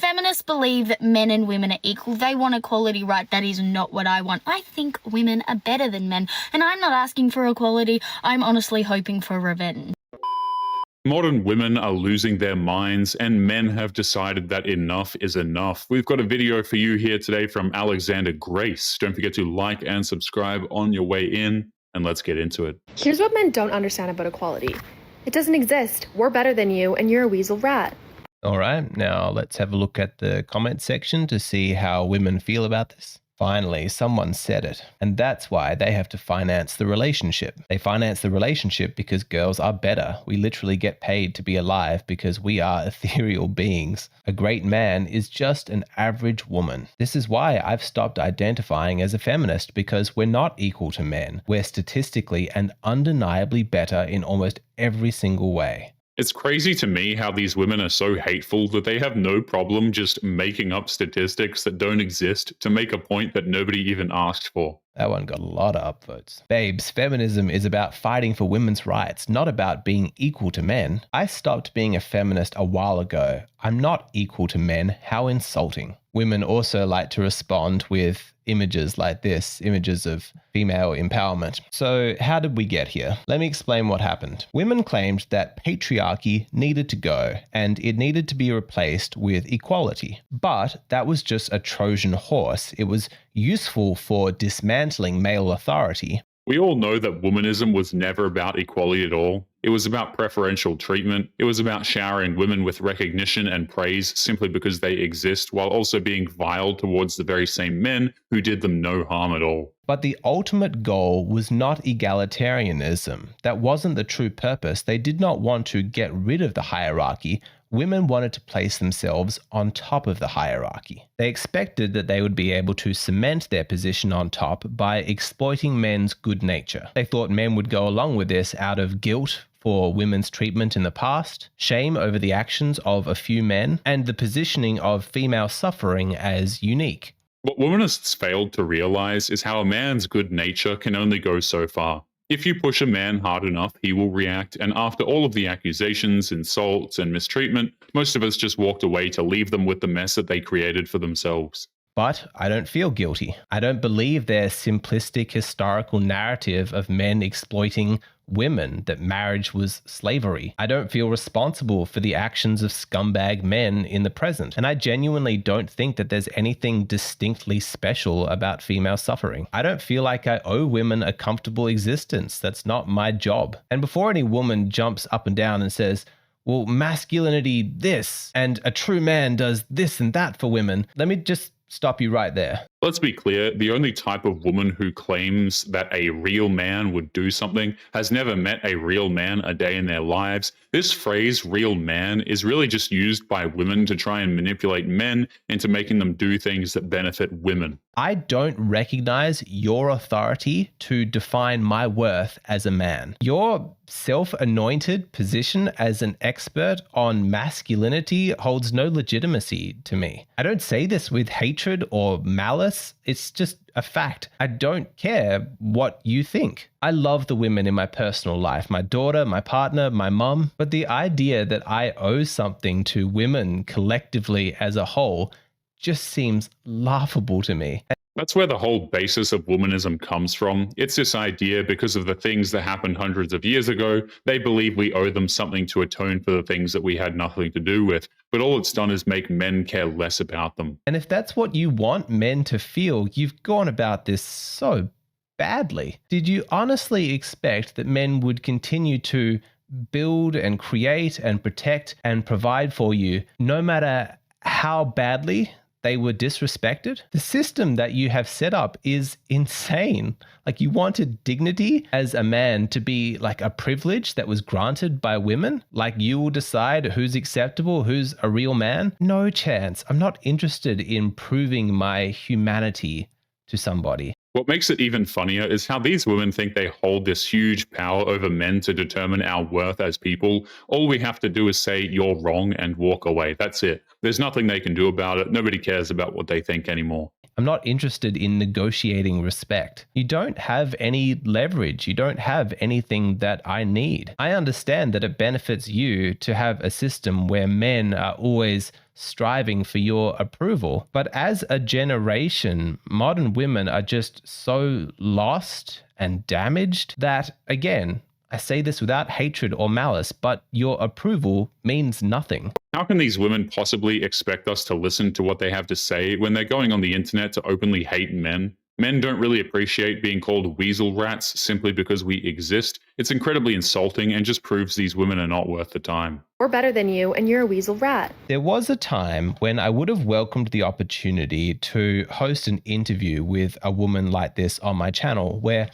Feminists believe that men and women are equal. They want equality, right? That is not what I want. I think women are better than men, and I'm not asking for equality. I'm honestly hoping for revenge. Modern women are losing their minds, and men have decided that enough is enough. We've got a video for you here today from Alexander Grace. Don't forget to like and subscribe on your way in, and let's get into it. Here's what men don't understand about equality. It doesn't exist. We're better than you, and you're a weasel rat. All right, now let's have a look at the comment section to see how women feel about this. Finally, someone said it, and that's why they have to finance the relationship. They finance the relationship because girls are better. We literally get paid to be alive because we are ethereal beings. A great man is just an average woman. This is why I've stopped identifying as a feminist, because we're not equal to men. We're statistically and undeniably better in almost every single way. It's crazy to me how these women are so hateful that they have no problem just making up statistics that don't exist to make a point that nobody even asked for. That one got a lot of upvotes. Babes, feminism is about fighting for women's rights, not about being equal to men. I stopped being a feminist a while ago. I'm not equal to men. How insulting. Women also like to respond with images like this, images of female empowerment. So how did we get here? Let me explain what happened. Women claimed that patriarchy needed to go and it needed to be replaced with equality. But that was just a Trojan horse. It was useful for dismantling male authority. We all know that womanism was never about equality at all. It was about preferential treatment. It was about showering women with recognition and praise simply because they exist, while also being vile towards the very same men who did them no harm at all. But the ultimate goal was not egalitarianism. That wasn't the true purpose. They did not want to get rid of the hierarchy. Women wanted to place themselves on top of the hierarchy. They expected that they would be able to cement their position on top by exploiting men's good nature. They thought men would go along with this out of guilt for women's treatment in the past, shame over the actions of a few men, and the positioning of female suffering as unique. What womanists failed to realize is how a man's good nature can only go so far. If you push a man hard enough, he will react, and after all of the accusations, insults, and mistreatment, most of us just walked away to leave them with the mess that they created for themselves. But I don't feel guilty. I don't believe their simplistic historical narrative of men exploiting women, that marriage was slavery. I don't feel responsible for the actions of scumbag men in the present. And I genuinely don't think that there's anything distinctly special about female suffering. I don't feel like I owe women a comfortable existence. That's not my job. And before any woman jumps up and down and says, well, masculinity this, and a true man does this and that for women, let me just stop you right there. Let's be clear, the only type of woman who claims that a real man would do something has never met a real man a day in their lives. This phrase, real man, is really just used by women to try and manipulate men into making them do things that benefit women. I don't recognize your authority to define my worth as a man. Your self-anointed position as an expert on masculinity holds no legitimacy to me. I don't say this with hatred or malice. It's just a fact. I don't care what you think. I love the women in my personal life, my daughter, my partner, my mum, but the idea that I owe something to women collectively as a whole just seems laughable to me. That's where the whole basis of womanism comes from. It's this idea, because of the things that happened hundreds of years ago, they believe we owe them something to atone for the things that we had nothing to do with. But all it's done is make men care less about them. And if that's what you want men to feel, you've gone about this so badly. Did you honestly expect that men would continue to build and create and protect and provide for you no matter how badly they were disrespected? The system that you have set up is insane. Like, you wanted dignity as a man to be like a privilege that was granted by women. Like, you will decide who's acceptable, who's a real man. No chance. I'm not interested in proving my humanity to somebody. What makes it even funnier is how these women think they hold this huge power over men to determine our worth as people. All we have to do is say, you're wrong, and walk away. That's it. There's nothing they can do about it. Nobody cares about what they think anymore. I'm not interested in negotiating respect. You don't have any leverage. You don't have anything that I need. I understand that it benefits you to have a system where men are always striving for your approval. But as a generation, modern women are just so lost and damaged that, again, I say this without hatred or malice, but your approval means nothing. How can these women possibly expect us to listen to what they have to say when they're going on the internet to openly hate men? Men don't really appreciate being called weasel rats simply because we exist. It's incredibly insulting and just proves these women are not worth the time. We're better than you, and you're a weasel rat. There was a time when I would have welcomed the opportunity to host an interview with a woman like this on my channel, where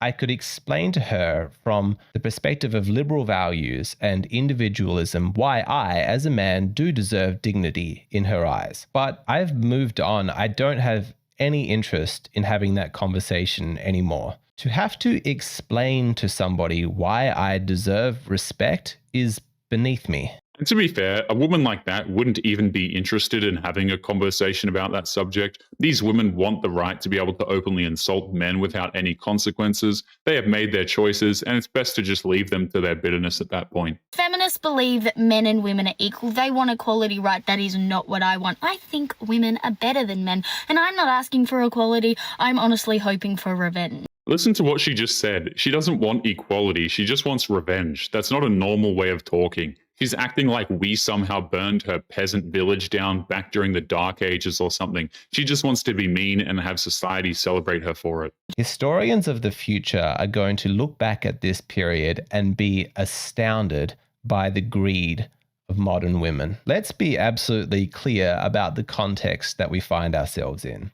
I could explain to her from the perspective of liberal values and individualism why I, as a man, do deserve dignity in her eyes. But I've moved on. I don't have any interest in having that conversation anymore. To have to explain to somebody why I deserve respect is beneath me. And to be fair, a woman like that wouldn't even be interested in having a conversation about that subject. These women want the right to be able to openly insult men without any consequences. They have made their choices, and it's best to just leave them to their bitterness at that point. Feminists believe that men and women are equal. They want equality, right? That is not what I want. I think women are better than men, and I'm not asking for equality. I'm honestly hoping for revenge. Listen to what she just said. She doesn't want equality. She just wants revenge. That's not a normal way of talking. She's acting like we somehow burned her peasant village down back during the Dark Ages or something. She just wants to be mean and have society celebrate her for it. Historians of the future are going to look back at this period and be astounded by the greed of modern women. Let's be absolutely clear about the context that we find ourselves in.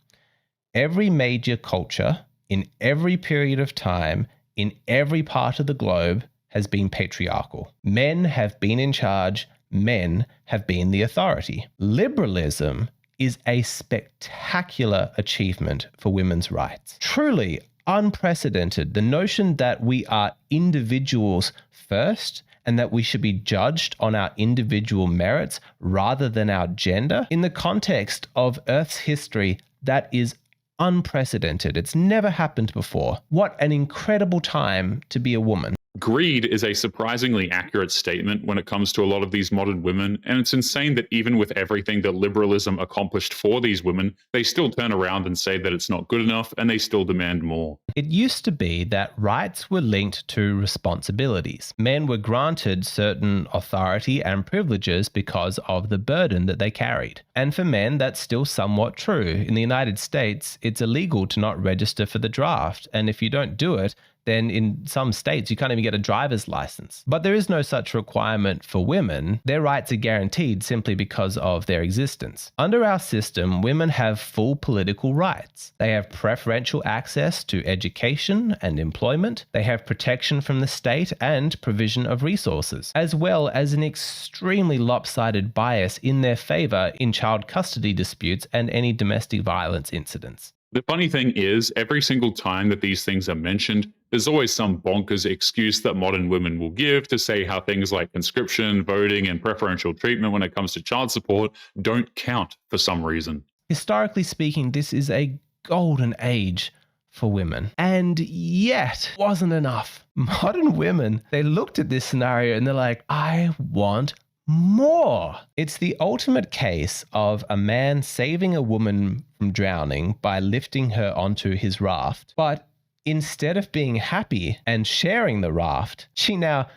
Every major culture, in every period of time, in every part of the globe, has been patriarchal. Men have been in charge. Men have been the authority. Liberalism is a spectacular achievement for women's rights. Truly unprecedented. The notion that we are individuals first and that we should be judged on our individual merits rather than our gender. In the context of Earth's history, that is unprecedented. It's never happened before. What an incredible time to be a woman. Greed is a surprisingly accurate statement when it comes to a lot of these modern women, and it's insane that even with everything that liberalism accomplished for these women, they still turn around and say that it's not good enough, and they still demand more. It used to be that rights were linked to responsibilities. Men were granted certain authority and privileges because of the burden that they carried. And for men, that's still somewhat true. In the United States, it's illegal to not register for the draft, and if you don't do it, then in some states you can't even get a driver's license. But there is no such requirement for women. Their rights are guaranteed simply because of their existence. Under our system, women have full political rights. They have preferential access to education and employment. They have protection from the state and provision of resources, as well as an extremely lopsided bias in their favor in child custody disputes and any domestic violence incidents. The funny thing is, every single time that these things are mentioned, there's always some bonkers excuse that modern women will give to say how things like conscription, voting, and preferential treatment when it comes to child support don't count for some reason. Historically speaking, this is a golden age for women. And yet, wasn't enough. Modern women, they looked at this scenario and they're like, I want more. It's the ultimate case of a man saving a woman from drowning by lifting her onto his raft. But instead of being happy and sharing the raft, she now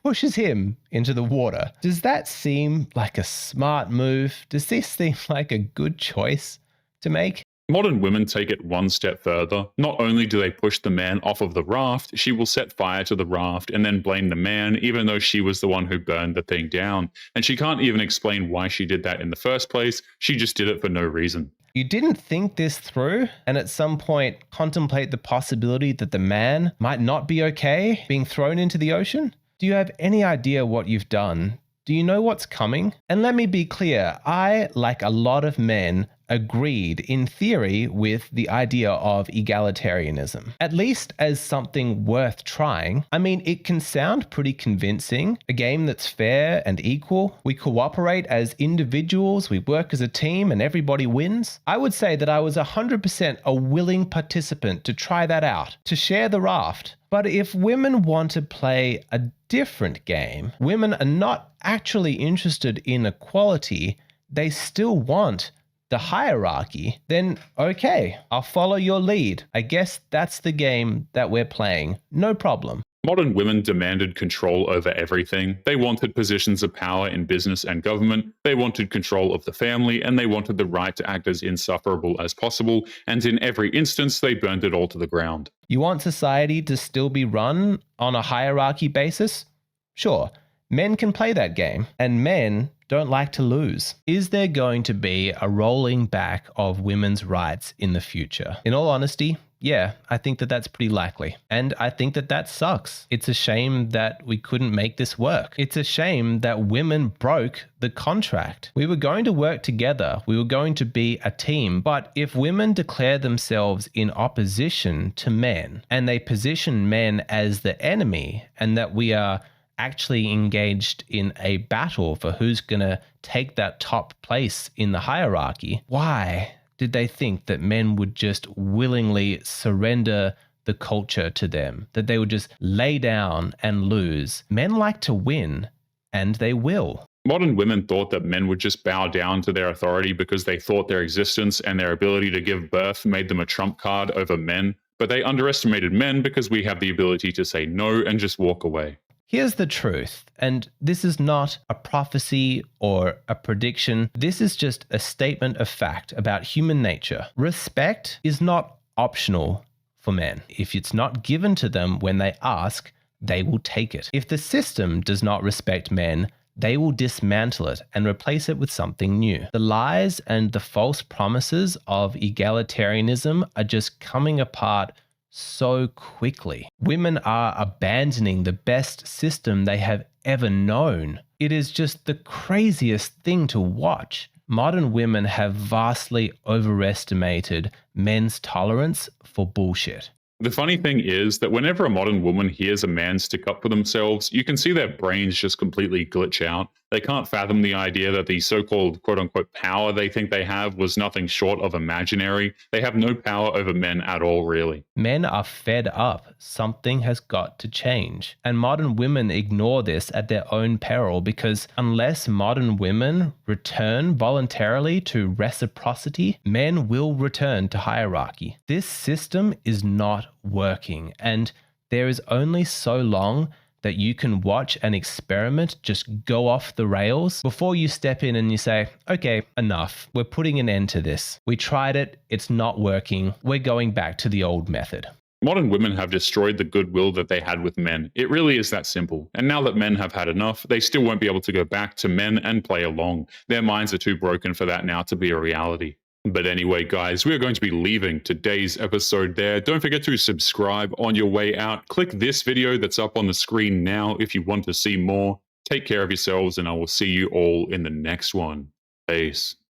pushes him into the water. Does that seem like a smart move? Does this seem like a good choice to make? Modern women take it one step further. Not only do they push the man off of the raft, she will set fire to the raft and then blame the man, even though she was the one who burned the thing down. And she can't even explain why she did that in the first place. She just did it for no reason. You didn't think this through and at some point contemplate the possibility that the man might not be okay being thrown into the ocean? Do you have any idea what you've done? Do you know what's coming? And let me be clear, I, like a lot of men, agreed in theory with the idea of egalitarianism, at least as something worth trying. I mean, it can sound pretty convincing, a game that's fair and equal. We cooperate as individuals, we work as a team, and everybody wins. I would say that I was 100% a willing participant to try that out, to share the raft. But if women want to play a different game, women are not actually interested in equality, they still want the hierarchy, then okay, I'll follow your lead. I guess that's the game that we're playing. No problem. Modern women demanded control over everything. They wanted positions of power in business and government, they wanted control of the family, and they wanted the right to act as insufferable as possible, and in every instance, they burned it all to the ground. You want society to still be run on a hierarchy basis? Sure, men can play that game, and men don't like to lose. Is there going to be a rolling back of women's rights in the future? In all honesty, yeah, I think that that's pretty likely. And I think that that sucks. It's a shame that we couldn't make this work. It's a shame that women broke the contract. We were going to work together. We were going to be a team. But if women declare themselves in opposition to men and they position men as the enemy and that we are actually engaged in a battle for who's going to take that top place in the hierarchy, why did they think that men would just willingly surrender the culture to them, that they would just lay down and lose? Men like to win, and they will. Modern women thought that men would just bow down to their authority because they thought their existence and their ability to give birth made them a trump card over men, but they underestimated men because we have the ability to say no and just walk away. Here's the truth, and this is not a prophecy or a prediction. This is just a statement of fact about human nature. Respect is not optional for men. If it's not given to them when they ask, they will take it. If the system does not respect men, they will dismantle it and replace it with something new. The lies and the false promises of egalitarianism are just coming apart so quickly. Women are abandoning the best system they have ever known. It is just the craziest thing to watch. Modern women have vastly overestimated men's tolerance for bullshit. The funny thing is that whenever a modern woman hears a man stick up for themselves, you can see their brains just completely glitch out. They can't fathom the idea that the so-called quote-unquote power they think they have was nothing short of imaginary. They have no power over men at all, really. Men are fed up. Something has got to change. And modern women ignore this at their own peril because unless modern women return voluntarily to reciprocity, men will return to hierarchy. This system is not working, and there is only so long that you can watch an experiment just go off the rails before you step in and you say, okay, enough. We're putting an end to this. We tried it. It's not working. We're going back to the old method. Modern women have destroyed the goodwill that they had with men. It really is that simple. And now that men have had enough, they still won't be able to go back to men and play along. Their minds are too broken for that now to be a reality. But anyway, guys, we're going to be leaving today's episode there. Don't forget to subscribe on your way out. Click this video that's up on the screen now if you want to see more. Take care of yourselves, and I will see you all in the next one. Peace.